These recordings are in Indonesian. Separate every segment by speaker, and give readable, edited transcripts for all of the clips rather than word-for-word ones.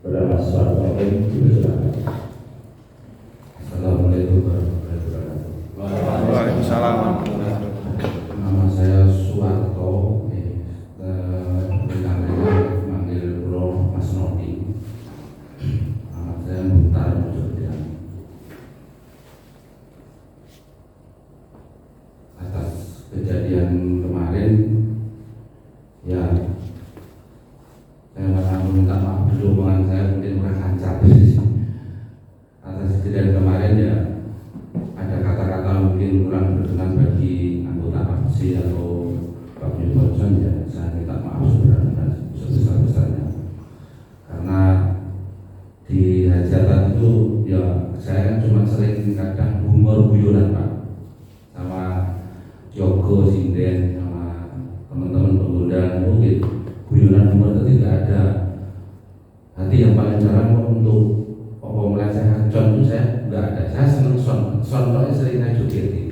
Speaker 1: Saudara Mas Soeharto silakan. Assalamualaikum warahmatullahi wabarakatuh.
Speaker 2: Waalaikumsalam.
Speaker 1: Nama saya Soeharto, rencananya manggil Bro Mas Nodi. Nama saya Muhtar Musudian. Atas kejadian kemarin, ya saya minta maaf dulu, hubungan saya mungkin kurang lancar. Atas kejadian kemarin ya ada kata-kata mungkin kurang berkenan bagi anggota fraksi atau Pak Johnson, ya saya minta maaf sebesar-besarnya. Karena di hajatan itu ya saya cuma sering kadang humor guyonan Pak, sama Yogo Sinden sama teman-teman pengundang mungkin guyonan humor itu tidak ada hati yang paling dalam untuk melesehan John itu saya nggak ada. Saya seneng soalnya sering saya joget.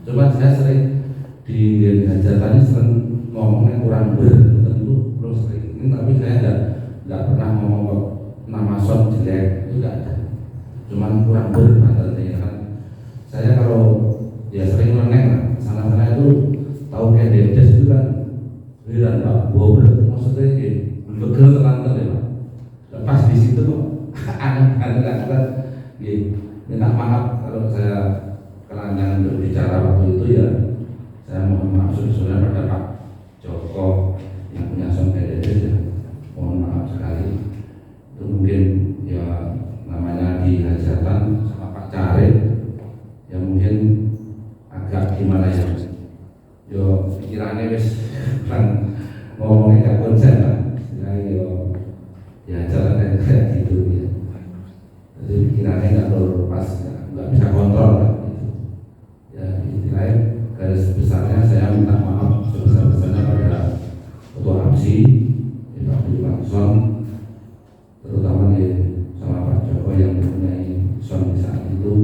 Speaker 1: Cuma saya sering di hajatan ini sering ngomongnya kurang tentu belum sering. Tapi saya nggak pernah ngomong kok nama son jelek, itu nggak ada. Cuman kurang matanya kan. Saya kalau ya sering meneng sana-sana itu tahu kayak Dedes itu kan liran Pak, bobrek maksudnya gitu, begel terlantar ya Pak. Lepas di situ kok aneh-aneh kan, minta maaf kalau saya kelanjangan berbicara waktu itu ya. Saya mohon maaf sebesarnya pada Pak Joko yang punya son kayak Dedes ya. Mohon maaf sekali. Itu mungkin ya namanya di hajatan sama Pak Carik ya mungkin agak gimana ya. Yo pikirannya wis kan ngomongnya gak konsen lah, yo ya jalan kayak gitu ya. Jadi pikirannya nggak terlalu pas, nggak bisa kontrol lah gitu. Ya istilahnya garis besarnya saya minta maaf sebesar-besarnya pada ketua APSI, Pak Budi, terutama sama Pak Joko yang mempunyai son di saat itu.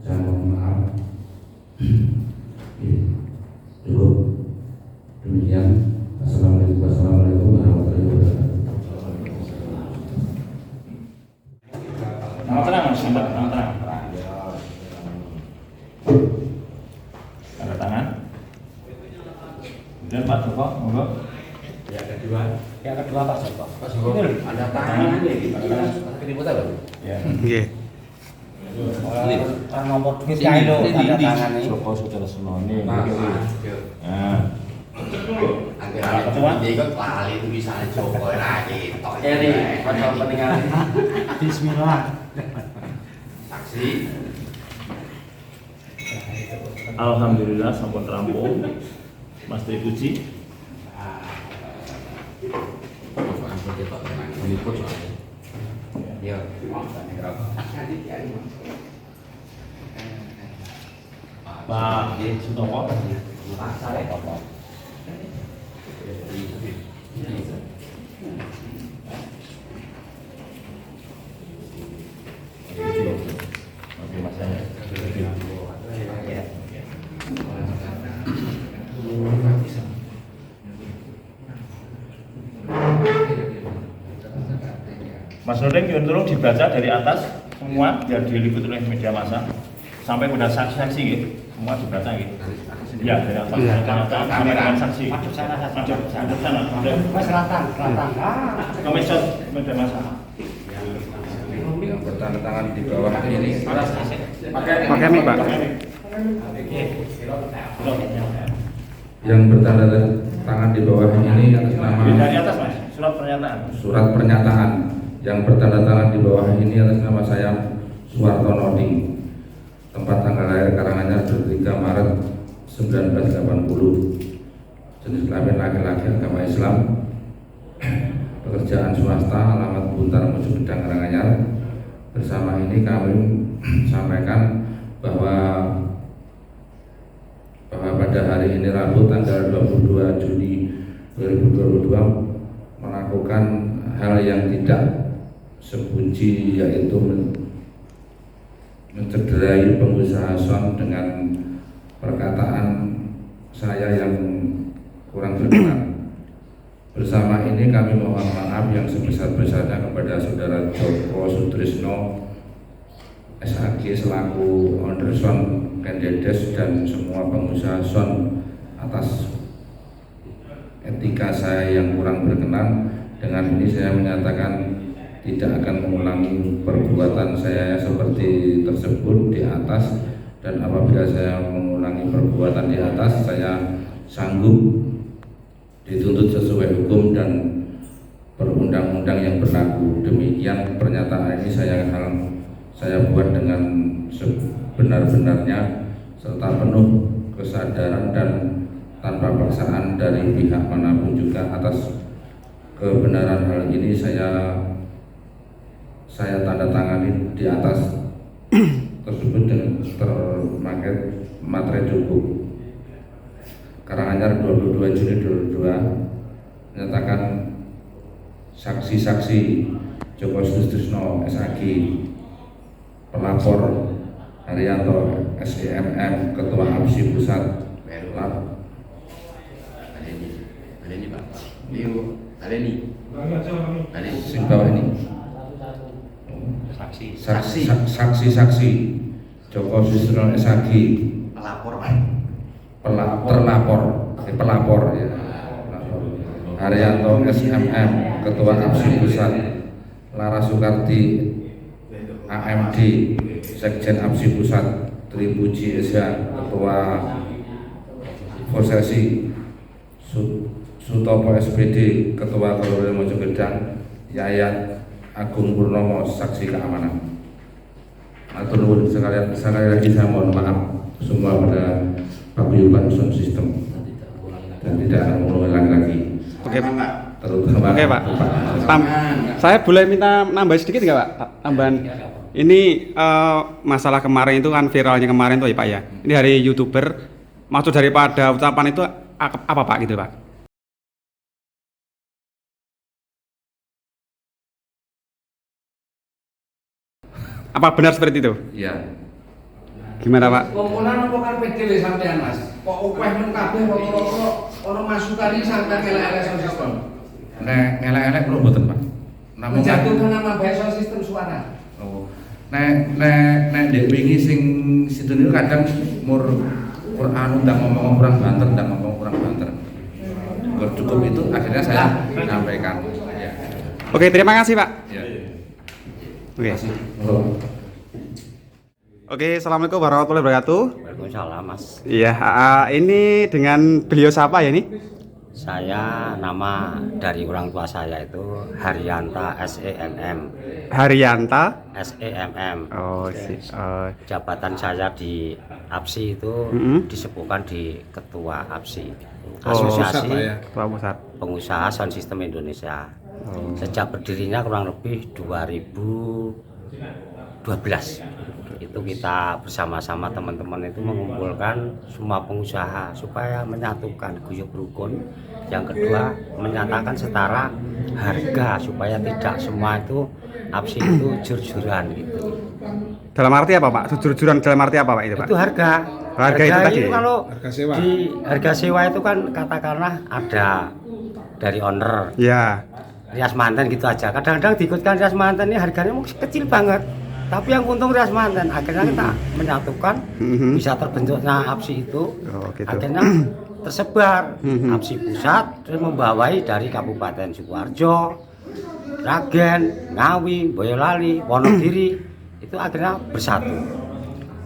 Speaker 1: Saya mohon maaf. Cukup demikian. Assalamualaikum warahmatullahi wabarakatuh.
Speaker 3: Nama terang, nama terang. Tanda tangan. Kemudian Pak Joko, monggo.
Speaker 4: Yang kedua Pak Joko.
Speaker 3: Pak Joko,
Speaker 4: Ada tangan ini. Ini foto loh.
Speaker 3: Ya.
Speaker 2: Nggih.
Speaker 4: Nomor kita itu ada tangan ini.
Speaker 3: Joko Saudara Senone.
Speaker 4: Nah.
Speaker 3: Ketua.
Speaker 4: Ini kan lali itu bisa Joko lagi.
Speaker 3: Ini foto peninggalan.
Speaker 4: Bismillah. Saksi.
Speaker 3: Alhamdulillah sampun rampung. Mas Tripuji.
Speaker 4: Ya.
Speaker 3: Pak Sutopo. Oke, Mas saya. Mas Nurdin, tolong dibaca dari atas semua biar diliput oleh media massa sampai pada saksi-saksi gitu. Semua dibaca gitu. Ya, dari atas sampai dengan saksi. Masuk sana.
Speaker 4: Mas selatan.
Speaker 3: Komisioner media massa.
Speaker 1: Yang bertanda tangan di bawah ini
Speaker 2: Pakai mic, Pak.
Speaker 1: yang bertanda tangan di bawah ini atas nama
Speaker 3: Dari atas Mas, surat pernyataan.
Speaker 1: surat pernyataan yang bertanda tangan di bawah ini atas nama saya Soeharto Nodi, tempat tanggal lahir Karanganyar 23 Maret 1980, jenis kelamin laki-laki, agama Islam, pekerjaan swasta, alamat Buntar Mojopedang Karanganyar. Bersama ini kami sampaikan bahwa pada hari ini Rabu tanggal 22 Juni 2022 melakukan hal yang tidak sepuji, yaitu mencederai pengusaha son dengan perkataan saya yang kurang berkenan. Bersama ini kami mohon maaf yang sebesar-besarnya kepada Saudara Joko Sutrisno SHG selaku Anderson Kendedes dan semua pengusaha Son atas etika saya yang kurang berkenan. Dengan ini saya menyatakan tidak akan mengulangi perbuatan saya seperti tersebut di atas, dan apabila saya mengulangi perbuatan di atas, saya sanggup dituntut sesuai hukum dan perundang-undang yang berlaku. Demikian pernyataan ini saya buat dengan sebenar-benarnya serta penuh kesadaran dan tanpa paksaan dari pihak manapun juga. Atas kebenaran hal ini saya tanda tangani di atas tersebut dengan terpakai materai cukup. Karanganyar 22 Juni 2022 menyatakan saksi-saksi Joko Sutrisno SHG, pelapor Haryanto SEMM, Ketua APSI Pusat, sing bawah ini saksi-saksi Joko Sutrisno SHG, pelapor ya, Haryanto SMM, Ketua APSI Pusat, Lara Sukarti AMD, Sekjen APSI Pusat, Tripuji Esa, Ketua Forsesi, Sutopo SPD, Ketua Kabupaten Mojokerto, Yayat Agung Purnomo, Saksi Keamanan. Atur nuwun sekali lagi saya mohon maaf semua pada paguyuban sound system dan tidak akan mengulangi lagi.
Speaker 2: Oke,
Speaker 1: Terutama
Speaker 2: oke Pak. Saya boleh minta nambah sedikit nggak Pak? Tambahan. Ini masalah kemarin itu kan viralnya kemarin tuh ya Pak ya. Ini dari YouTuber. Maksud daripada ucapan itu apa Pak gitu Pak? Apa benar seperti itu?
Speaker 1: ya,
Speaker 2: Gimana Pak?
Speaker 4: Kumpulan apa karpet dhewe sampean Mas? Kok ukeh men kabeh rata-rata ana masukane sampean elek-elek sound system.
Speaker 1: ngelek-ngelek kok mboten Pak. Namun
Speaker 4: Menjatuhkan nama baik sound system suara.
Speaker 1: nek dek wingi sing situ niku kadang Quran ndang ngomong kurang banter, ndang ngomong kurang banter. Kalau cukup itu akhirnya saya sampaikan. Ya.
Speaker 2: Oke, terima kasih Pak.
Speaker 1: Ya.
Speaker 2: Oke.
Speaker 1: Oh.
Speaker 2: Oke, assalamualaikum warahmatullahi wabarakatuh.
Speaker 5: Waalaikumsalam Mas.
Speaker 2: Iya, ini dengan beliau siapa ya ini?
Speaker 5: Saya nama dari orang tua saya itu Haryanta SEMM.
Speaker 2: Haryanta.
Speaker 5: SEMM.
Speaker 2: Oh,
Speaker 5: Jabatan saya di APSI itu disebutkan di Ketua APSI, Asosiasi
Speaker 2: Ketua Pusat
Speaker 5: Pengusaha Sound System Indonesia. Sejak berdirinya kurang lebih 2012. Itu kita bersama-sama teman-teman itu mengumpulkan semua pengusaha supaya menyatukan guyup rukun. Yang kedua, menyatakan setara harga supaya tidak semua itu APSI itu jur-juran gitu.
Speaker 2: Dalam arti apa Pak? Jujur-jujuran dalam arti apa Pak itu Pak?
Speaker 5: Itu harga.
Speaker 2: Harga itu tadi.
Speaker 5: Kalau di harga sewa itu kan katakanlah ada dari owner.
Speaker 2: Ya.
Speaker 5: Rias Manten gitu aja. Kadang-kadang diikutkan Rias Manten ini harganya mungkin kecil banget. Tapi yang untung Rias Manten. Akhirnya kita menyatukan bisa terbentuknya APSI itu.
Speaker 2: Gitu.
Speaker 5: Akhirnya tersebar APSI pusat terus membawai dari Kabupaten Sukoharjo, Ragen, Ngawi, Boyolali, Wonogiri itu akhirnya bersatu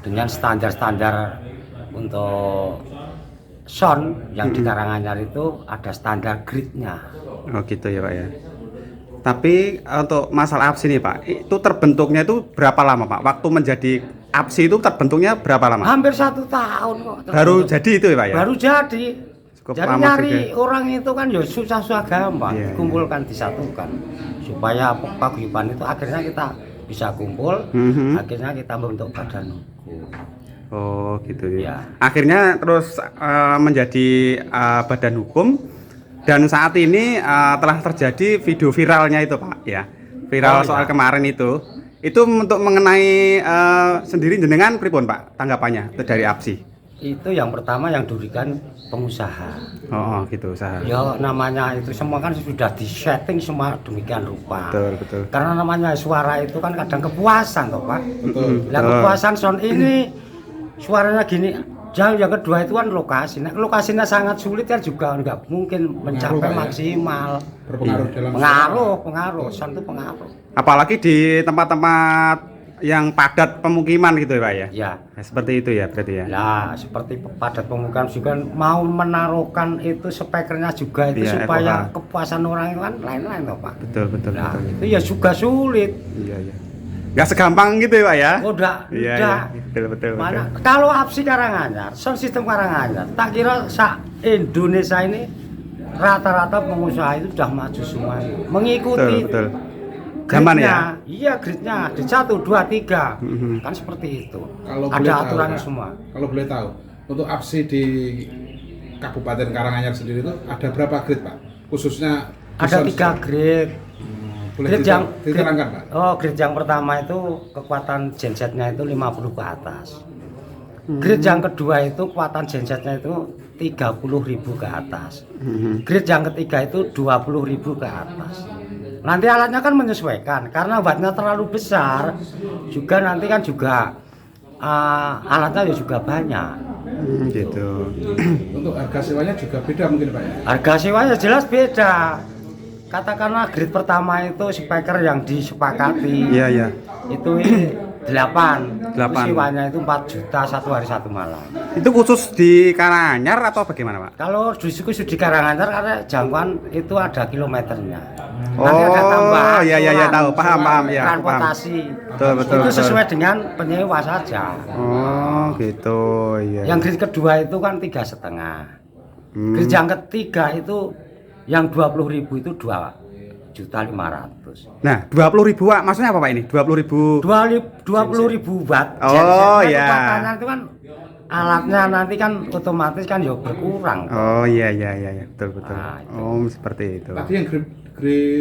Speaker 5: dengan standar-standar untuk sound yang di Karanganyar itu ada standar gridnya.
Speaker 2: Oh gitu ya Pak ya. Tapi untuk masalah APSI nih Pak, itu terbentuknya itu berapa lama Pak? Waktu menjadi APSI itu terbentuknya berapa lama?
Speaker 5: Hampir 1 tahun kok.
Speaker 2: Baru jadi itu ya Pak ya?
Speaker 5: Baru jadi.
Speaker 2: Cukup
Speaker 5: Jadi
Speaker 2: lama
Speaker 5: nyari
Speaker 2: juga.
Speaker 5: orang itu kan ya susah-susah gampang,
Speaker 2: Iya,
Speaker 5: kumpulkan disatukan supaya paguyuban itu akhirnya kita bisa kumpul, akhirnya kita membentuk badan hukum.
Speaker 2: Oh gitu ya.
Speaker 5: Ya.
Speaker 2: Akhirnya terus menjadi badan hukum. Dan saat ini telah terjadi video viralnya itu Pak ya, viral soal kemarin itu untuk mengenai sendiri jenengan pripun Pak tanggapannya itu dari APSI?
Speaker 5: itu yang pertama yang dirugikan pengusaha.
Speaker 2: Oh, gitu usaha.
Speaker 5: Ya namanya itu semua kan sudah disetting semua demikian rupa.
Speaker 2: Betul.
Speaker 5: Karena namanya suara itu kan kadang kepuasan toh Pak.
Speaker 4: Betul.
Speaker 5: Lah kepuasan sound ini suaranya gini. Yang kedua itu kan lokasi. Nah, lokasinya sangat sulit kan juga nggak mungkin mencapai
Speaker 4: Pak, ya?
Speaker 5: maksimal.
Speaker 4: Berpengaruh dalam
Speaker 5: Pengaruh, sound itu pengaruh.
Speaker 2: Apalagi di tempat-tempat yang padat pemukiman gitu ya Pak ya?
Speaker 5: Ya.
Speaker 2: Nah, seperti itu ya berarti ya?
Speaker 5: Nah, seperti padat pemukiman juga mau menaruhkan itu speakernya juga itu
Speaker 2: Iya,
Speaker 5: supaya
Speaker 2: echo.
Speaker 5: kepuasan orang itu kan lain-lain toh Pak.
Speaker 2: Betul.
Speaker 5: Nah, itu ya juga sulit.
Speaker 2: Iya. Nggak segampang gitu ya Pak ya?
Speaker 5: Udah.
Speaker 2: Iya. Betul.
Speaker 5: Mana kalau APSI Karanganyar, sound system Karanganyar, tak kira Indonesia ini rata-rata pengusaha itu sudah maju semua. Mengikuti
Speaker 2: Betul. Zaman
Speaker 5: gridnya.
Speaker 2: ya?
Speaker 5: Iya, gridnya di 1, 2, 3.
Speaker 2: Mhm.
Speaker 5: Kan seperti itu.
Speaker 4: Kalau
Speaker 5: Ada
Speaker 4: boleh tahu,
Speaker 5: aturannya
Speaker 4: Pak,
Speaker 5: semua.
Speaker 4: Kalau boleh tahu, untuk APSI di Kabupaten Karanganyar sendiri itu ada berapa grade Pak? Khususnya di
Speaker 5: Ada
Speaker 4: sound
Speaker 5: 3 grade.
Speaker 4: Boleh
Speaker 5: Grade yang
Speaker 4: diterangkan Pak?
Speaker 5: grade yang pertama itu kekuatan gensetnya itu 50 ke atas. Grade yang kedua itu kekuatan gensetnya itu 30.000 ke atas. Grade yang ketiga itu 20.000 ke atas. Nanti alatnya kan menyesuaikan karena wattnya terlalu besar. Juga nanti kan juga alatnya juga banyak.
Speaker 2: Gitu.
Speaker 4: Untuk harga sewanya juga beda mungkin Pak ya?
Speaker 5: Harga sewanya jelas beda. Katakanlah grade pertama itu speaker yang disepakati.
Speaker 2: Iya.
Speaker 5: Itu 8.
Speaker 2: 8.
Speaker 5: Sewanya itu 4 juta 1 hari 1 malam.
Speaker 2: Itu khusus di Karanganyar atau bagaimana Pak?
Speaker 5: Kalau di Karanganyar karena jangkauan itu ada kilometernya.
Speaker 2: Oh,
Speaker 5: Nanti ada tambahan.
Speaker 2: iya, tahu, paham ya,
Speaker 5: Transportasi.
Speaker 2: Betul.
Speaker 5: Itu sesuai dengan penyewa saja.
Speaker 2: Oh, gitu. Iya.
Speaker 5: Yang grade kedua itu kan 3,5. Grade yang ketiga itu yang 20.000 itu 2.500.000.
Speaker 2: Nah, 20.000 Pak, maksudnya apa Pak ini? 20.000.
Speaker 5: 20.000 watt.
Speaker 2: Oh,
Speaker 5: Genset.
Speaker 2: iya.
Speaker 5: Kekuatannya itu kan alatnya nanti kan otomatis kan ya berkurang.
Speaker 2: Oh, iya. Betul.
Speaker 5: Nah, itu.
Speaker 2: Oh, seperti itu.
Speaker 4: Tadi yang grade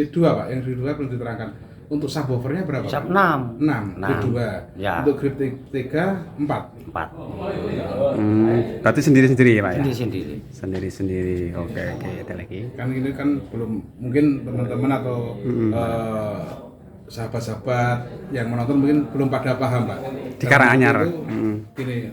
Speaker 4: 2 Pak, yang grade 2 belum diterangkan. Untuk subwoofernya berapa?
Speaker 5: Sub
Speaker 4: Pak?
Speaker 5: 6.
Speaker 4: 6, grade 2.
Speaker 5: Ya.
Speaker 4: Untuk grade 3, 4.
Speaker 5: 4.
Speaker 2: Berarti sendiri-sendiri ya Pak ya?
Speaker 5: Sendiri.
Speaker 2: Sendiri. Oke, ada lagi.
Speaker 4: Kan ini kan belum, mungkin teman-teman atau sahabat-sahabat yang menonton mungkin belum pada paham Pak.
Speaker 2: Di Karanganyar.
Speaker 4: Gini,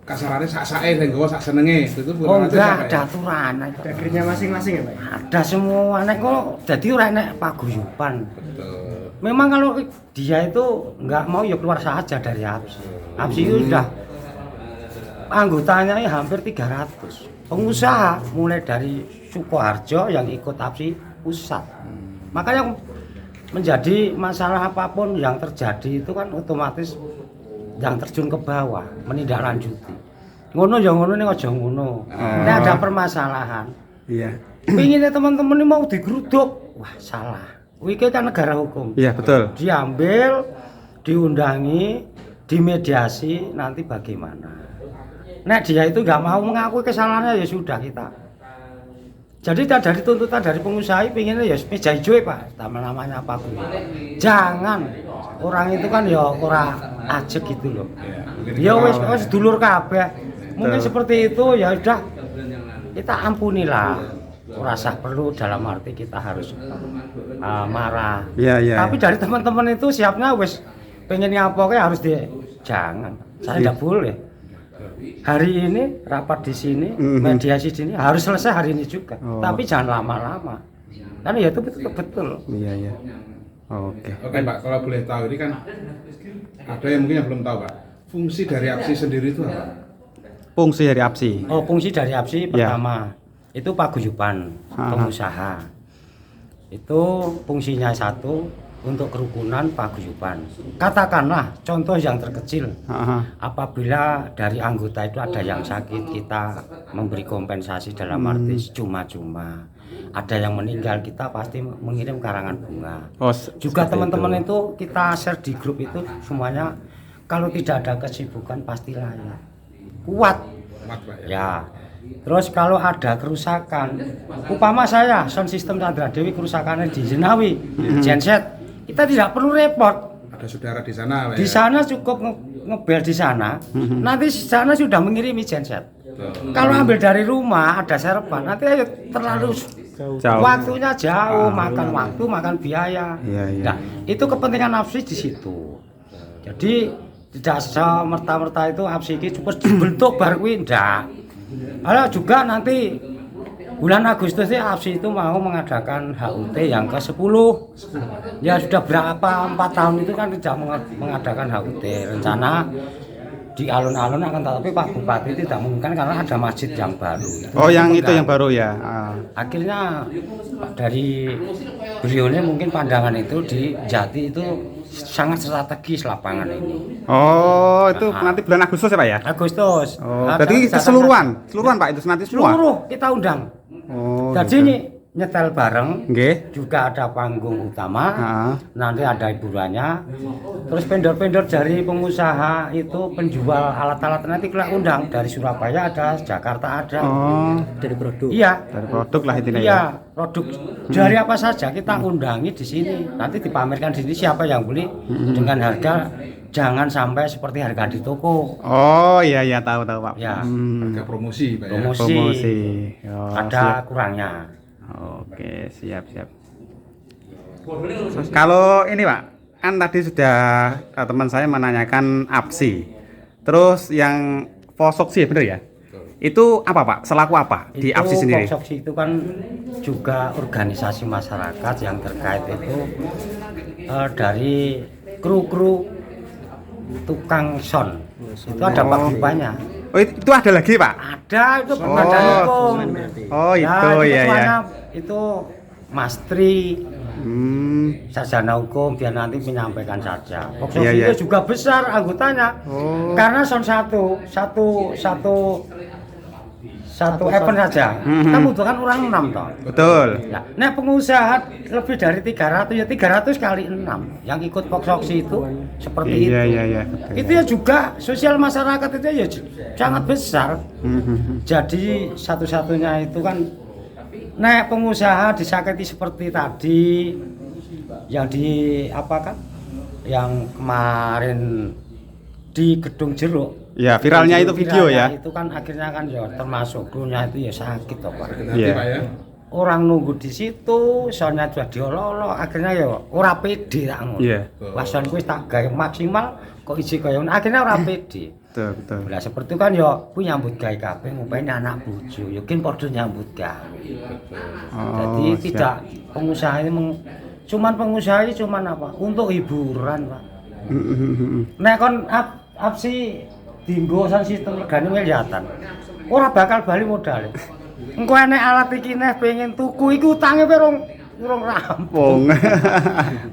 Speaker 4: kasarannya sak-sae dan sak senenge itu
Speaker 5: Oh
Speaker 4: nanti
Speaker 5: enggak,
Speaker 4: siapa
Speaker 5: ada
Speaker 4: ya?
Speaker 5: aturan.
Speaker 6: Dagingnya masing-masing ya Pak?
Speaker 5: Ada semua nek kok jadi ora nek paguyuban.
Speaker 4: Betul.
Speaker 5: Memang kalau dia itu nggak mau ya keluar saja dari APSI. APSI itu sudah anggotanya ya hampir 300. Pengusaha mulai dari Sukoharjo yang ikut APSI pusat. Makanya menjadi masalah apapun yang terjadi itu kan otomatis yang terjun ke bawah menindaklanjuti. Ngono ya ngono ning aja ngono. Nek ada permasalahan.
Speaker 2: Iya.
Speaker 5: Pinginnya teman-teman ini mau digeruduk. Wah, salah. Iki kan negara hukum.
Speaker 2: Iya, betul.
Speaker 5: Diambil, diundangi, dimediasi, nanti bagaimana? Nek dia itu nggak mau mengakui kesalahannya ya sudah kita. Jadi dari tuntutan dari pengusaha pinginnya ya meja hijau Pak, namanya apa pun. Jangan orang itu kan ya ora ajek gitu loh. Ya wis dulur kabeh. Mungkin seperti itu ya udah kita ampunilah. Rasa perlu dalam arti kita harus marah.
Speaker 2: Iya.
Speaker 5: Tapi dari teman-teman itu siapnya wis pengen ngapa kayak harus jangan. Saya tidak boleh. Hari ini rapat di sini, mediasi di sini harus selesai hari ini juga.
Speaker 2: Oh.
Speaker 5: Tapi jangan lama-lama. Karena ya itu betul.
Speaker 2: Iya. Oke.
Speaker 4: Oke Pak, kalau boleh tahu ini kan ada yang mungkin yang belum tahu Pak. Fungsi dari APSI sendiri itu apa?
Speaker 2: Fungsi dari APSI.
Speaker 5: Oh, fungsi dari APSI
Speaker 2: Ya.
Speaker 5: pertama itu paguyuban pengusaha. Itu fungsinya satu untuk kerukunan paguyuban. Katakanlah contoh yang terkecil, apabila dari anggota itu ada yang sakit, kita memberi kompensasi dalam arti cuma-cuma. Ada yang meninggal, kita pasti mengirim karangan bunga.
Speaker 2: Oh,
Speaker 5: Juga
Speaker 2: seperti
Speaker 5: teman-teman
Speaker 2: itu.
Speaker 5: kita share di grup itu semuanya, kalau tidak ada kesibukan pasti layak, kuat.
Speaker 4: Mat, Pak, ya.
Speaker 5: Ya. Terus kalau ada kerusakan, upama saya sound system Chandra Dewi kerusakannya di Jenawi, genset, kita tidak perlu repot.
Speaker 4: Ada saudara di sana Pak,
Speaker 5: Di
Speaker 4: ya?
Speaker 5: sana cukup ngebel di sana, nanti di sana sudah mengirimi genset. Kalau ambil dari rumah ada serban, nanti ayo terlalu
Speaker 2: Jauh.
Speaker 5: waktunya jauh, makan waktu, makan biaya.
Speaker 2: Iya, iya.
Speaker 5: Nah, itu kepentingan APSI di situ. Jadi tidak semerta-merta itu APSI ini cuma dibentuk baru kuwi ndak. Ada juga nanti bulan Agustus ini APSI itu mau mengadakan HUT yang ke-10. Ya sudah berapa 4 tahun itu kan tidak mengadakan HUT. Rencana di alun-alun akan, tapi Pak Bupati tidak mengumumkan karena ada masjid yang baru.
Speaker 2: Oh, yang itu yang baru ya.
Speaker 5: Akhirnya dari beliaunya mungkin pandangan itu di Jati itu sangat strategis lapangan ini.
Speaker 2: Oh, itu nanti bulan Agustus ya Pak ya?
Speaker 5: Agustus.
Speaker 2: Oh, berarti keseluruhan Pak itu nanti semua.
Speaker 5: Seluruh kita undang.
Speaker 2: Oh.
Speaker 5: Jadi
Speaker 2: gitu.
Speaker 5: ini nyetel bareng.
Speaker 2: Nggih.
Speaker 5: Juga ada panggung utama.
Speaker 2: Heeh.
Speaker 5: Nanti ada hiburannya. Terus vendor-vendor dari pengusaha itu penjual alat-alat nanti kita undang dari Surabaya ada, Jakarta ada.
Speaker 2: Oh,
Speaker 5: Dari produk. Iya.
Speaker 2: dari produk lah intinya
Speaker 5: Iya,
Speaker 2: ya.
Speaker 5: produk dari apa saja kita undangi di sini. Nanti dipamerkan di sini siapa yang beli dengan harga jangan sampai seperti harga di toko.
Speaker 2: Oh, iya iya tahu Pak.
Speaker 5: Ya.
Speaker 4: Harga promosi Pak ya.
Speaker 2: Promosi. Oh,
Speaker 5: Ada
Speaker 2: siap.
Speaker 5: kurangnya.
Speaker 2: Oke, siap. Terus kalau ini Pak, kan tadi sudah teman saya menanyakan APSI. Terus yang Fosoksi bener ya? Itu apa Pak? Selaku apa di APSI sendiri?
Speaker 5: Fosoksi itu kan juga organisasi masyarakat yang terkait itu dari kru-kru tukang son. Itu ada paguyubannya.
Speaker 2: Oh, itu ada lagi Pak?
Speaker 5: Ada itu badan hukum.
Speaker 2: Oh, itu ya ya.
Speaker 5: Ketuanya itu Mas Tri, sarjana hukum, biar nanti menyampaikan saja. Fosoksi
Speaker 2: Iya, iya.
Speaker 5: itu juga besar anggotanya.
Speaker 2: Oh.
Speaker 5: Karena son satu event saja. Kita butuhkan orang 6 toh.
Speaker 2: Betul.
Speaker 5: Nah, pengusaha lebih dari 300 ya 300 kali 6 yang ikut Fosoksi itu seperti itu.
Speaker 2: Iya.
Speaker 5: Itu ya juga sosial masyarakat itu ya sangat besar. Jadi satu-satunya itu kan nek pengusaha disakiti seperti tadi yang di apa kan yang kemarin di Gedung Jeruk.
Speaker 2: Ya, viralnya itu video ya.
Speaker 5: Itu kan akhirnya kan ya termasuk krunya itu ya sakit toh Pak.
Speaker 2: Iya.
Speaker 4: Pak ya.
Speaker 5: Orang nunggu di situ, soalnya sudah diolok-olok, akhirnya ya ora pede tak ngono.
Speaker 2: Iya.
Speaker 5: Wah, son kuwi tak gawe maksimal kok isi kaya ngono, akhirnya ora pede.
Speaker 2: Betul.
Speaker 5: Lah seperti itu kan ya kuwi nyambut gawe kabeh ngupeni anak bojo, ya kin padha nyambut gawe. Jadi
Speaker 2: Oh,
Speaker 5: tidak pengusaha ini cuman pengusaha ini cuman apa? Untuk hiburan, Pak. Nek kon APSI dinggo san sistem regane kelihatan. Ora bakal bali modal. Engko enek alat iki neh pengen tuku iku utange urung rampung.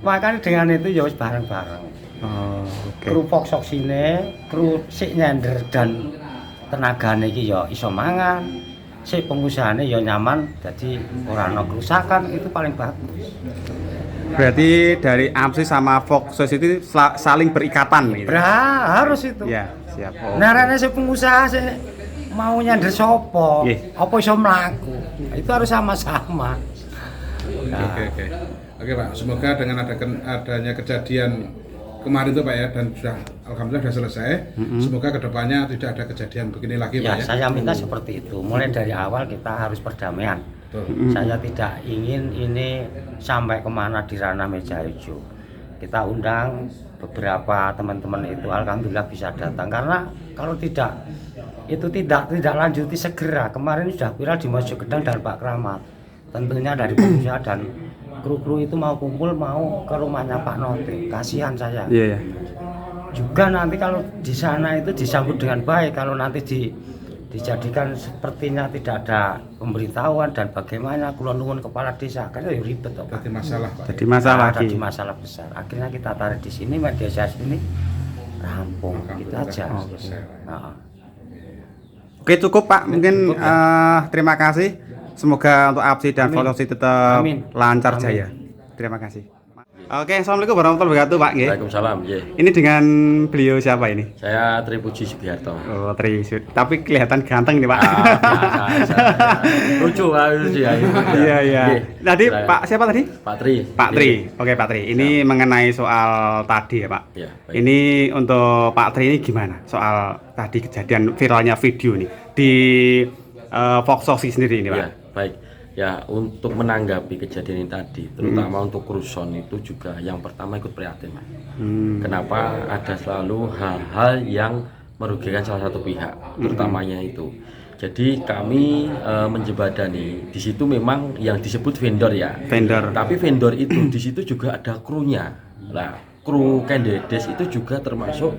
Speaker 5: Makanya dengan itu ya wis bareng-bareng.
Speaker 2: Oh, oke.
Speaker 5: Kru Fosoksine, kru sik nyender dan tenagane iki ya iso mangan. Sik pengusahane ya nyaman, jadi ora ana kerusakan, itu paling bagus.
Speaker 2: Berarti dari APSI sama Foxos itu saling berikatan gitu.
Speaker 5: Harus itu.
Speaker 2: Ya, siap. Oh.
Speaker 5: Nah, rene sing pengusaha sing mau nyender sapa?
Speaker 2: Nggih.
Speaker 5: Apa iso mlaku? Itu harus sama-sama.
Speaker 4: Oke Pak, semoga dengan adanya kejadian kemarin itu Pak ya, dan sudah alhamdulillah sudah selesai. Semoga kedepannya tidak ada kejadian begini lagi
Speaker 5: Ya,
Speaker 4: Pak ya.
Speaker 5: saya minta seperti itu. Mulai dari awal kita harus perdamaian. Saya tidak ingin ini sampai kemana di ranah meja hijau. Kita undang beberapa teman-teman itu, alhamdulillah bisa datang. Karena kalau tidak, itu tidak lanjuti segera. Kemarin sudah viral di Masjid Gedang dan Pak Kramat. Tentunya dari pengusaha dan kru-kru itu mau kumpul, mau ke rumahnya Pak Note. Kasihan saya.
Speaker 2: Iya.
Speaker 5: Juga nanti kalau di sana itu disambut dengan baik. Kalau nanti dijadikan sepertinya tidak ada pemberitahuan dan bagaimana kula nuwun kepala desa, kan ya ribet toh Pak.
Speaker 4: Jadi masalah Pak.
Speaker 2: Jadi masalah lagi.
Speaker 5: Jadi masalah besar. Akhirnya kita tarik di sini, media sosial ini rampung gitu aja.
Speaker 2: Oke, cukup Pak. Mungkin terima kasih. Semoga untuk APSI dan Fosoksi tetap lancar jaya. Terima kasih. Oke, assalamualaikum warahmatullahi wabarakatuh, Pak. Nggih.
Speaker 6: Waalaikumsalam, nggih.
Speaker 2: Ini dengan beliau siapa ini?
Speaker 6: Saya Tripuji Sugiharto.
Speaker 2: Oh, tapi kelihatan ganteng nih, Pak.
Speaker 6: Biasa. Lucu ya.
Speaker 2: Iya, iya.
Speaker 6: Nggih.
Speaker 2: Tadi
Speaker 6: Saya-
Speaker 2: Pak siapa tadi?
Speaker 6: Pak Tri.
Speaker 2: Pak Tri. Oke, Pak Tri. Ini mengenai soal tadi ya, Pak.
Speaker 6: Ya, baik.
Speaker 2: Ini untuk Pak Tri ini gimana? Soal tadi kejadian viralnya video nih di Foxosi sendiri ini, Pak.
Speaker 6: Ya, baik. Ya, untuk menanggapi kejadian ini tadi, terutama untuk Kruson itu juga yang pertama ikut prihatin, Mas. Kenapa ada selalu hal-hal yang merugikan salah satu pihak, terutamanya itu. Jadi kami menjembatani di situ memang yang disebut vendor ya.
Speaker 2: Vendor.
Speaker 6: Tapi vendor itu di situ juga ada krunya. Nah, kru Kendedes itu juga termasuk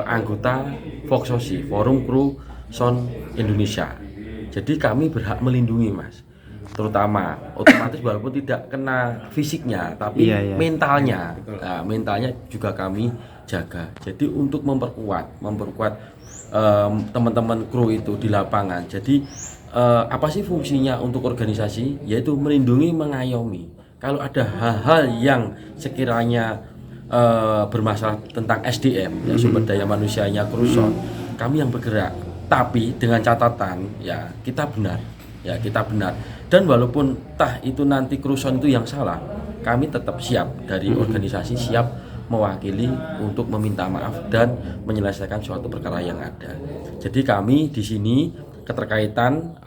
Speaker 6: anggota Foxosi, Forum Kru Son Indonesia. Jadi kami berhak melindungi, Mas. Terutama otomatis walaupun tidak kena fisiknya, tapi
Speaker 2: Iya, iya.
Speaker 6: mentalnya. Nah, mentalnya juga kami jaga. Jadi untuk memperkuat teman-teman kru itu di lapangan. Jadi apa sih fungsinya untuk organisasi? Yaitu melindungi, mengayomi. Kalau ada hal-hal yang sekiranya bermasalah tentang SDM, ya, sumber daya manusianya Kruson, kami yang bergerak. Tapi dengan catatan ya kita benar, dan walaupun itu nanti Kruson itu yang salah, kami tetap siap dari organisasi, siap mewakili untuk meminta maaf dan menyelesaikan suatu perkara yang ada. Jadi kami di sini keterkaitan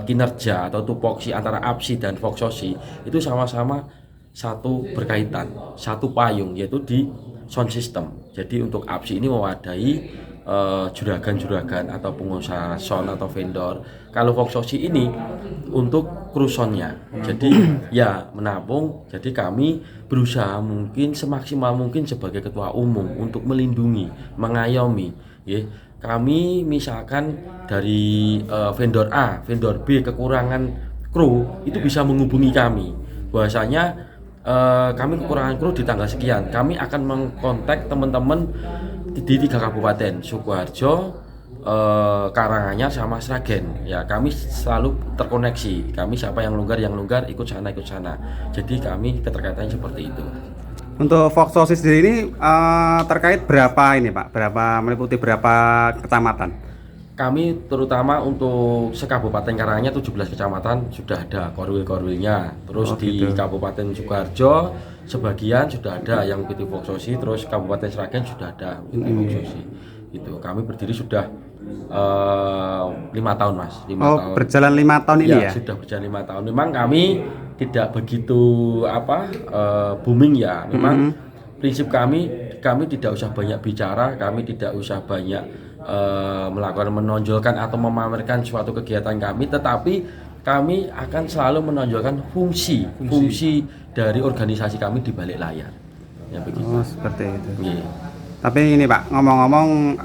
Speaker 6: kinerja atau tupoksi antara APSI dan Foxosi itu sama-sama satu berkaitan, satu payung, yaitu di sound system. Jadi untuk APSI ini mewadahi juragan-juragan atau pengusaha sound atau vendor. Kalau Foxosi ini untuk Krusonnya, jadi ya menampung. Jadi kami berusaha mungkin semaksimal mungkin sebagai ketua umum untuk melindungi, mengayomi. Ya, kami misalkan dari vendor A, vendor B kekurangan kru itu bisa menghubungi kami. Bahwasanya kami kekurangan kru di tanggal sekian. Kami akan mengkontak teman-teman di 3 kabupaten, Sukoharjo, Karanganyar sama Sragen. Ya, kami selalu terkoneksi. Kami siapa yang longgar ikut sana. Jadi kami keterkaitannya seperti itu.
Speaker 2: Untuk Foxosi sendiri ini terkait berapa ini, Pak? Meliputi berapa kecamatan?
Speaker 6: Kami terutama untuk sekabupaten Karanganyar 17 kecamatan sudah ada korwil-korwilnya. Terus di
Speaker 2: gitu.
Speaker 6: Kabupaten Sukoharjo sebagian sudah ada yang PT Foxosi, terus Kabupaten Sragen sudah ada PT Foxosi. Itu kami berdiri sudah 5 tahun, Mas. 5 tahun.
Speaker 2: Berjalan 5 tahun ini ya?
Speaker 6: Sudah berjalan 5 tahun. Memang kami tidak begitu booming ya. Memang prinsip kami tidak usah banyak bicara, kami tidak usah banyak melakukan menonjolkan atau memamerkan suatu kegiatan kami, tetapi kami akan selalu menonjolkan fungsi dari organisasi kami di balik layar. Ya begitu.
Speaker 2: Oh, seperti itu.
Speaker 6: Iya.
Speaker 2: Tapi ini, Pak, ngomong-ngomong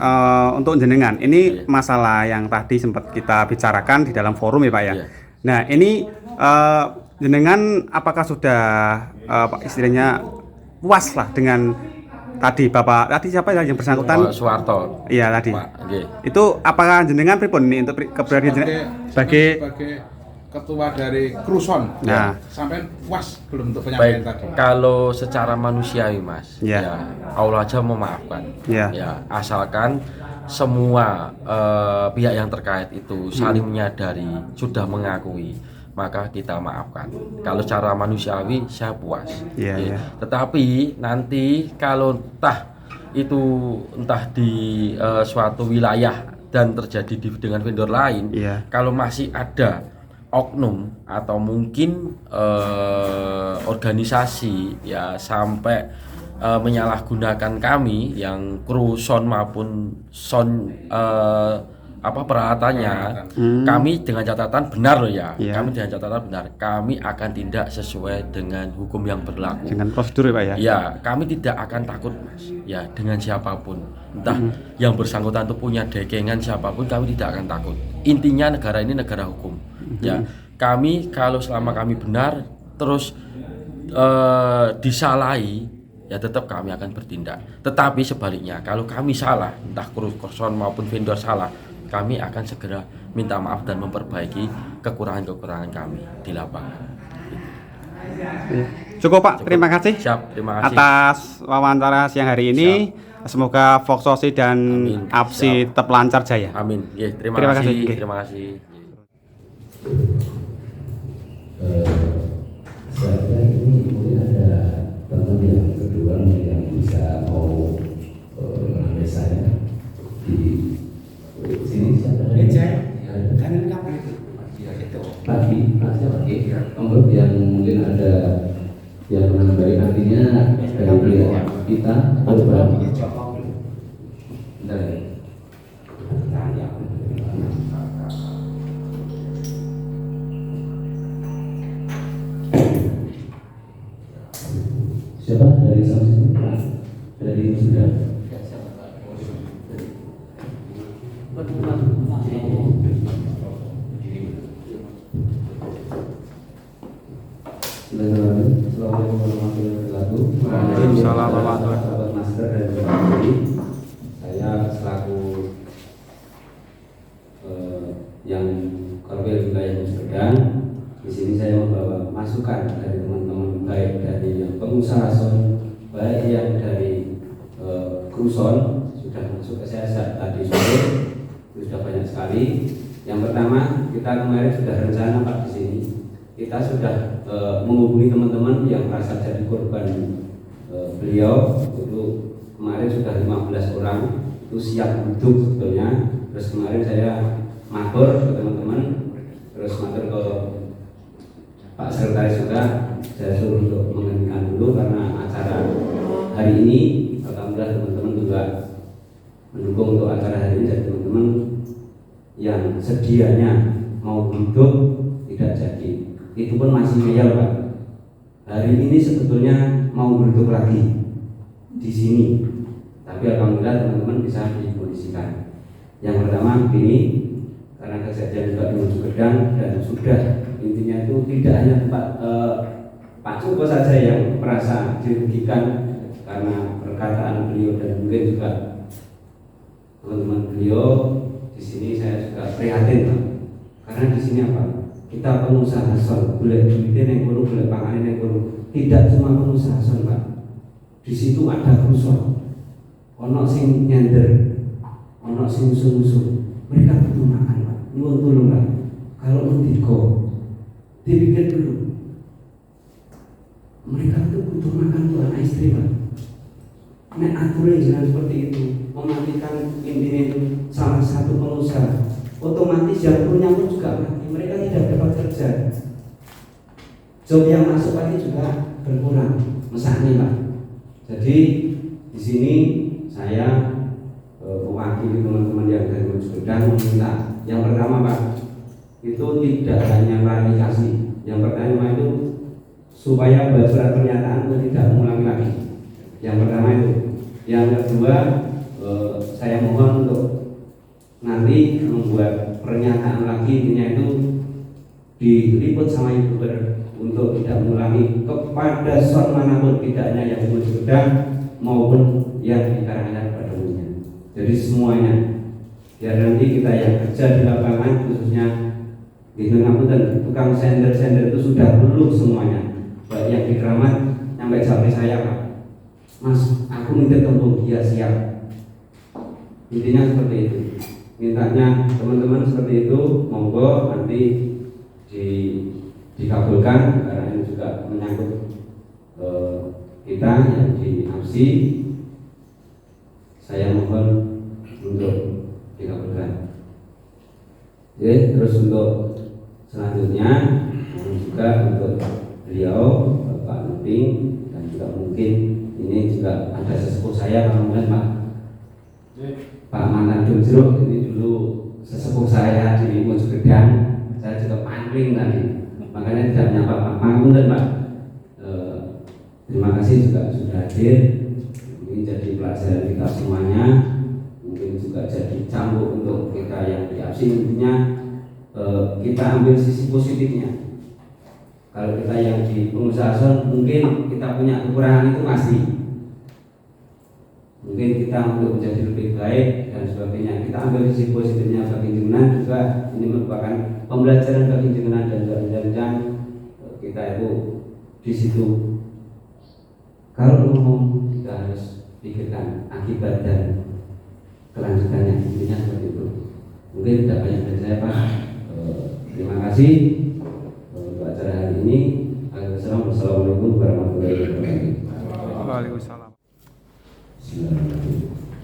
Speaker 2: untuk jenengan, ini masalah yang tadi sempat kita bicarakan di dalam forum ya, Pak ya.
Speaker 6: Iya.
Speaker 2: Nah, ini jenengan apakah sudah istilahnya puas lah dengan tadi siapa yang bersangkutan?
Speaker 6: Suwarto.
Speaker 2: Iya tadi.
Speaker 6: Pak, nggih.
Speaker 2: Itu apakah jenengan pripun ini untuk keberanian jenengan sebagai
Speaker 4: ketua dari Kruson.
Speaker 2: Nah.
Speaker 4: Sampai puas belum untuk
Speaker 6: Baik,
Speaker 4: penyampaian tadi?
Speaker 6: kalau secara manusiawi, Mas,
Speaker 2: Ya.
Speaker 6: ya Allah aja memaafkan.
Speaker 2: Ya.
Speaker 6: Ya, asalkan semua pihak yang terkait itu saling menyadari, sudah mengakui, maka kita maafkan. Kalau secara manusiawi saya puas.
Speaker 2: Iya,
Speaker 6: Ya.
Speaker 2: iya.
Speaker 6: Tetapi nanti kalau entah di suatu wilayah dan terjadi dengan vendor lain,
Speaker 2: Iya.
Speaker 6: kalau masih ada oknum atau mungkin organisasi ya sampai menyalahgunakan kami yang kru sound maupun sound peralatannya, kami dengan catatan benar loh ya.
Speaker 2: Iya.
Speaker 6: Kami dengan catatan benar, kami akan tindak sesuai dengan hukum yang berlaku.
Speaker 2: dengan prosedur ya, Pak ya?
Speaker 6: Ya, kami tidak akan takut, Mas. Ya, dengan siapapun. Entah yang bersangkutan itu punya dekengan siapapun, kami tidak akan takut. Intinya negara ini negara hukum. Ya, kami kalau selama kami benar terus disalahi, ya tetap kami akan bertindak. Tetapi sebaliknya, kalau kami salah, entah Kruson maupun vendor salah, kami akan segera minta maaf dan memperbaiki kekurangan-kekurangan kami di lapangan.
Speaker 2: Cukup Pak, terima kasih
Speaker 6: Siap, terima kasih.
Speaker 2: atas wawancara siang hari ini. Semoga Voksosi dan
Speaker 6: Amin.
Speaker 2: APSI tetap lancar jaya.
Speaker 6: Amin. Nggih, terima
Speaker 2: Terima
Speaker 6: kasih.
Speaker 2: kasih. Nggih.
Speaker 6: Terima kasih.
Speaker 1: Saya kira ini mungkin ada teman yang kedua yang bisa mau mengambil saya di sini siapa? Kan pagi, untuk yang mungkin ada yang menambahi nantinya dari pihak kita beberapa. Siapa dari Samsung? Dari sudah. Assalamualaikum warahmatullahi wabarakatuh.
Speaker 2: Waalaikumsalam warahmatullahi wabarakatuh.
Speaker 1: Sahabat masker dan sahabat, saya selaku yang Korwil wilayah Sedang. Di sini saya membawa masukan dari teman-teman, baik dari yang pengusaha son, baik yang dari Kruson sudah masuk ke saya tadi sore, sudah banyak sekali. Yang pertama, kita kemarin sudah rencana Pak di sini. Kita sudah menghubungi teman-teman yang merasa jadi korban beliau. Itu kemarin sudah 15 orang itu siap duduk sebetulnya. Terus kemarin saya matur ke teman-teman, terus matur ke Pak Sekretaris juga, saya suruh untuk menghentikan dulu karena acara hari ini. Alhamdulillah teman-teman juga mendukung untuk acara hari ini. Jadi teman-teman yang sedianya mau duduk tidak jadi, itu pun masih khayal Pak. Hari ini sebetulnya mau duduk lagi di sini, tapi alhamdulillah teman-teman bisa dikondisikan. Yang pertama begini, karena kejadian juga di Mojokerto dan sudah intinya itu tidak hanya Pak Joko saja yang merasa dirugikan karena perkataan beliau, dan mungkin juga teman-teman beliau. Di sini saya juga prihatin Pak, karena di sini apa? Kita pengusaha son, boleh duitnya yang kono, boleh panganin yang kono. Tidak cuma pengusaha son Pak, di situ ada kruson, ono sing nyender, ono sing musuh-musuh. Mereka butuh makan Pak, nyuwun tolong Pak. Kalau mendiko, dipikir dulu. Mereka itu butuh makan tuh anak istri Pak. Nek aturan jalan seperti itu, mematikan intinya itu salah satu pengusaha, otomatis yang punya pun juga mati. Mereka tidak dapat kerja. Job yang masuk lagi juga berkurang, misalnya Pak. Jadi di sini saya mewakili teman-teman yang dari Mojokerto meminta yang pertama Pak, itu tidak hanya klarifikasi. Yang pertama itu supaya buat surat pernyataan itu tidak mengulangi lagi. Yang pertama itu. Yang kedua, saya mohon untuk nanti membuat pernyataan lagi, intinya itu diliput sama YouTuber untuk tidak mengulangi kepada son manapun, tidak hanya yang Mojokerto maupun yang di Karanganyar pada umumnya. Jadi semuanya, biar nanti kita yang kerja di lapangan khususnya di Ngapunten, tukang sender itu sudah luluh semuanya, baik yang di Keramat sampai sampai saya Pak, Mas, aku minta tembung, ya siap. Intinya seperti itu. Mintanya teman-teman seperti itu, monggo nanti dikabulkan karena ini juga menyangkut kita yang di APSI. Saya mohon untuk dikabulkan. Oke, terus untuk selanjutnya mohon juga untuk beliau Bapak Nuping, dan juga mungkin ini juga ada sesepuh saya kemudian Pak Mantan Jumjeruk, ini dulu sesepuh saya di Mojokerto. Saya juga pangling tadi, makanya tidak menyapa Pak Mantan Pak. Terima kasih juga sudah hadir. Ini jadi pelajaran kita semuanya, mungkin juga jadi cambuk untuk kita yang di APSI. Intinya kita ambil sisi positifnya. Kalau kita yang di pengusaha son, mungkin kita punya kekurangan itu masih. Mungkin kita untuk menjadi lebih baik dan sebagainya. Kita ambil sisi positifnya bagi jenengan juga. Ini merupakan pembelajaran bagi jenengan dan jangan kita itu di situ
Speaker 7: Kalau ngomong kita harus pikirkan akibat dan kelanjutannya, intinya seperti itu. Mungkin tidak banyak dari saya Pak. Terima kasih untuk acara hari ini. Assalamualaikum warahmatullahi wabarakatuh.
Speaker 2: Waalaikumsalam.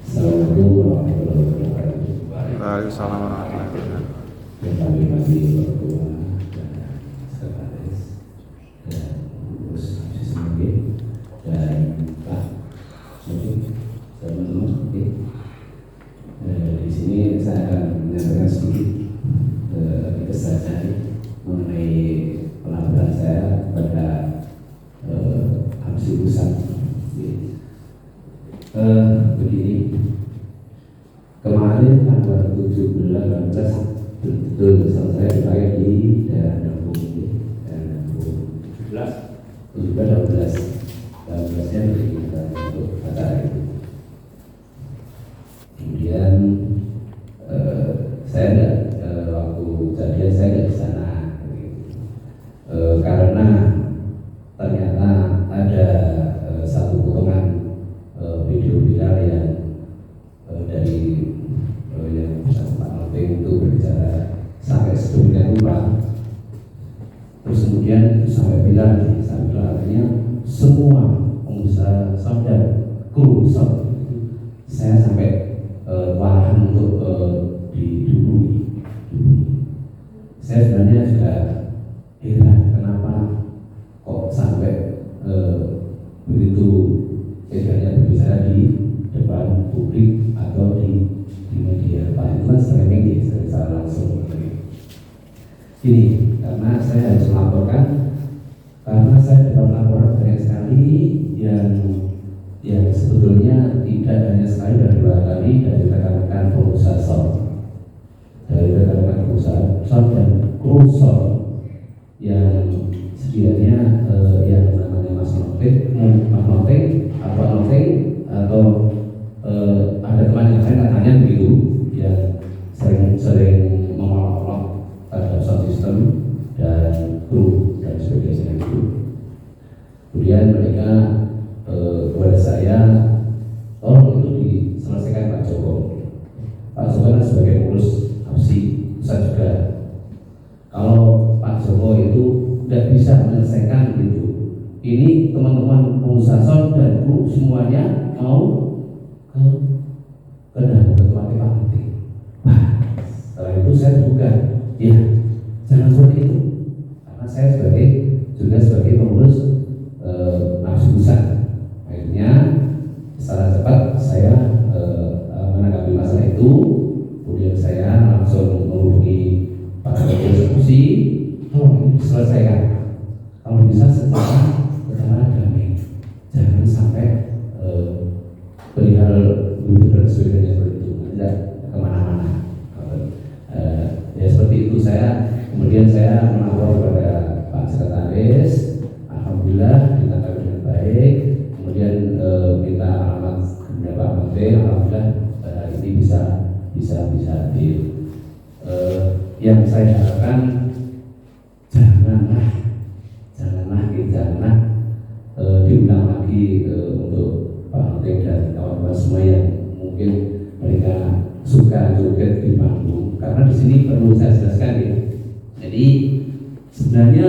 Speaker 1: Assalamualaikum warahmatullahi wabarakatuh.
Speaker 2: Waalaikumsalam warahmatullahi wabarakatuh.
Speaker 1: Kami berdua dan sekretaris dan pengurus sebagai dan Pak Sofi, teman-teman. Di sini saya akan menyampaikan sedikit kesan mengenai pelaporan saya pada Absi Pusat. Begini, kemarin tanggal 17 betul selesai dipakai di daerah Dambung, 17-18-nya digunakan untuk acara itu. Kemudian saya enggak, waktu kejadian saya enggak di sana, karena ternyata ada satu potongan video viral yang dari yang Pak Alvin itu berbicara sampai sedemikian rupa. Terus kemudian sampai bilang artinya semua pengusaha dan kru saya sampai walahan untuk dihubungi. Saya sebenarnya juga heran kenapa kok sampai begitu teganya berbicara di depan publik atau di media. Pak itu kan streaming secara langsung. Ini karena saya harus melaporkan, karena saya dapat laporan banyak sekali yang sebetulnya tidak hanya sekali dan dua kali dari rekan-rekan pengusaha dari rekan-rekan pengusaha dan kru yang sekiranya yang namanya Mas Noting atau ada teman yang lain katanya begitu yang sering mengolok-olok terhadap sound system dan kru dan sebagainya itu. Kemudian mereka kepada saya, tolong itu diselesaikan Pak Joko. Pak Joko kan sebagai pengurus APSI pusat juga. Kalau Pak Joko itu tidak bisa menyelesaikan itu, ini teman-teman pengusaha sound dan kru semuanya mau ke dalam matematik. Wah, setelah itu saya juga, ya jangan seperti itu, karena saya sebagai pengurus APSI pusat. Akhirnya secara cepat saya menanggapi masalah itu, kemudian saya langsung menghubungi Pak Pengurus APSI, tolong ini diselesaikan, kalau bisa secara damai, jangan sampai perihal butuh dan sebagainya seperti itu, tidak kemana-mana. Ya seperti itu kemudian saya melapor kepada Pak Sekretaris, alhamdulillah ditanggapi dengan baik. Kemudian kita alamat kepada Pak Menteri, alhamdulillah ini bisa yang saya harapkan janganlah diulang lagi untuk Pak Menteri dan kawan-kawan semua yang mungkin mereka suka joget di panggung, karena di sini perlu saya jelaskan ya. Jadi sebenarnya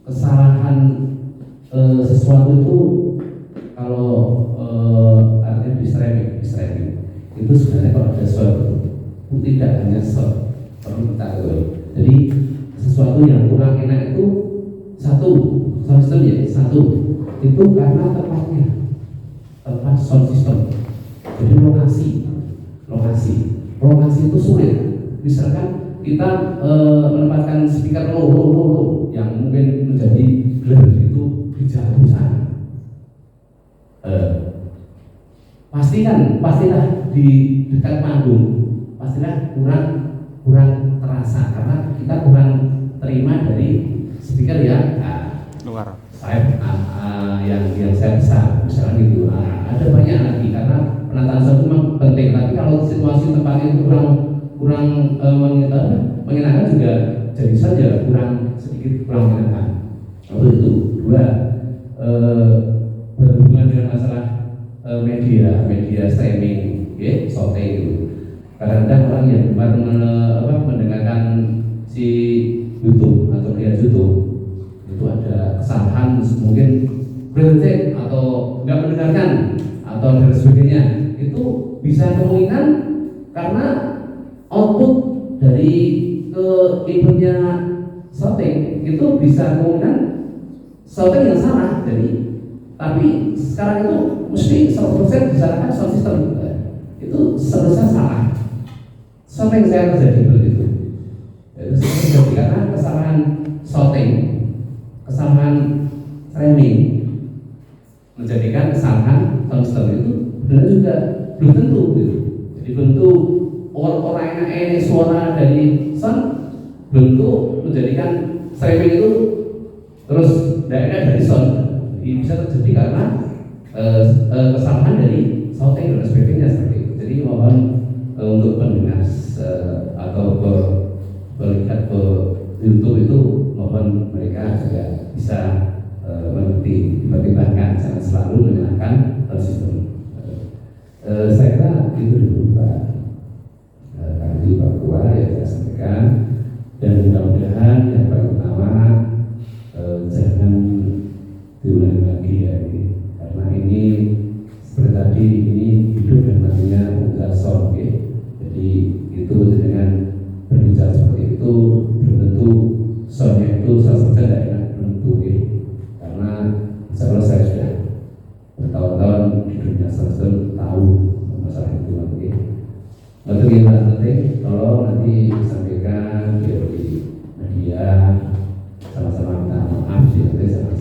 Speaker 1: kesalahan sesuatu itu kalau artinya di streaming itu sebenarnya kalau ada sesuatu itu tidak hanya perlu kita ketahui. Jadi sesuatu yang kurang enak itu sound system itu karena tempat sound system. Jadi lokasi itu sulit. Misalkan kita menempatkan speaker low yang mungkin menjadi blur itu di jauh sana. Pastilah di dekat panggung pastilah kurang terasa karena kita kurang terima dari speaker yang
Speaker 2: Luar.
Speaker 7: saya yang saya bisa gitu. Ada banyak lagi karena penataan sound itu memang penting, tapi kalau situasi tempatnya itu kurang mengenakan juga jadi saja kurang mengenakan. Lalu itu dua, berhubungan dengan masalah media streaming, ya, shorting itu. Kadang-kadang orang yang gemar mendengarkan si YouTube atau lihat YouTube itu ada kesalahan, mungkin berhenti atau nggak mendengarkan atau dan sebagainya, itu bisa kemungkinan karena output dari ke inputnya shorting itu bisa kemungkinan shorting yang salah. Jadi tapi sekarang itu mesti 100% disalahkan sound system, itu seharusnya salah. Shorting saya terjadi begitu. Itu terjadi karena kesalahan shorting, kesalahan framing menjadikan kesalahan sound system itu benar juga belum tentu gitu. Jadi belum tentu orang yang suara dari sound belum tentu menjadikan framing itu terus daerah dari sound. Ini bisa terjadi karena kesalahan dari shorting dan sebagainya seperti itu. Jadi mohon untuk pendengar atau melihat ke YouTube itu mohon mereka juga bisa mengerti, dipertimbangkan, jangan selalu menyalahkan sistem. Saya kira itu dulu Pak Kadri, Pak Ketua yang saya sampaikan, dan mudah-mudahan yang paling utama jangan diulangi lagi ya ini, karena ini seperti tadi ini hidup dan matinya unggal sound ya. Jadi itu dengan berbicara seperti itu belum tentu soundnya itu salah satu daerah tentu ya. Karena insya Allah saya sudah bertahun-tahun di dunia sound tahu masalah itu nanti. Untuk yang penting tolong nanti disampaikan di media, sama-sama minta maaf sih nanti sama